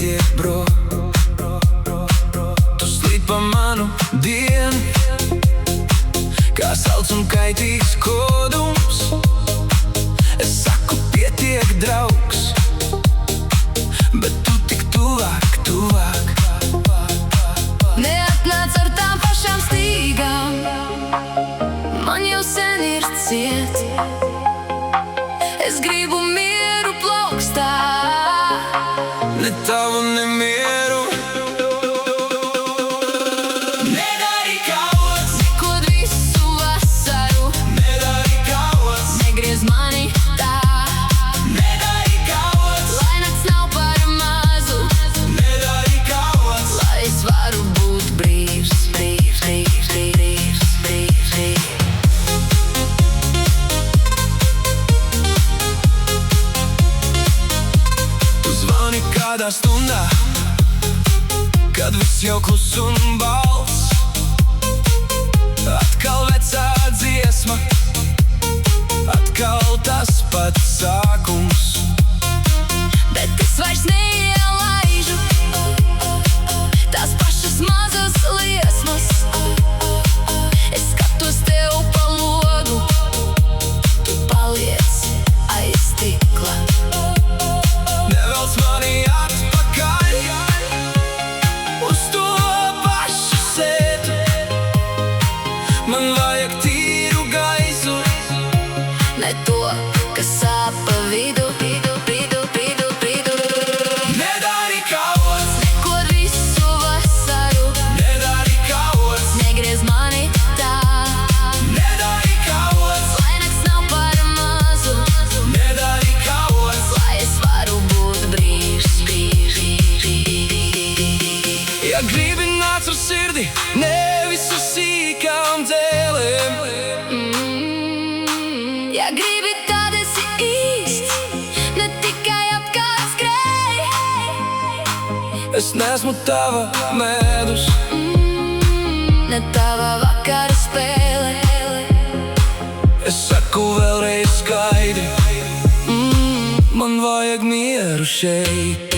pietiek, bro. Tu slīd pa manu dienu, kā salds un kaitīgs kodums. Es saku, pietiek, draugs, bet tu tik tuvāk, tuvāk. Neatnāc ar tām pašām stīgām, man jau sen ir ciet. Es gribu mieru plaukstā, Ne tavu, ne mieru. nedari kauns, nekod visu vasaru, Nedari kauns, negriez mani tā, nedari kauns, lai nakts nav par mazu, nedari kauns. lai es varu būt brīvs, brīvs, brīvs, brīvs, brīvs, brīvs. Tu zvani kādā stundā, kad viss jau klus un balss. Atkal vecā dziesma, atkal tas pats sākums. Bet es vairs neielaižu tās pašas mazas liesmas. Es skatos tev pa logu, tu paliec aiz stikla. Nevelc mani atpakaļ uz to pašu sētu. Man vajag tīru gaisu, Ne to, kas sāp pa vidu, vidu, vidu, vidu, vidu. nedari kauns, Nekod visu vasaru, nedari kauns, negriez mani tā, nedari kauns, lai nakts nav par mazu, nedari kauns. lai es varu būt brīvs, brīvs, brīvs. Ja gribi nāc ar sirdi, nevis ar sīkām dēlēm. Ja gribi, tad esi īsts, ne tikai apkārt skrēj. Es neesmu tava medus, Ne tava vakara spēle. es saku vēlreiz skaidri. Man vajag mieru šeit.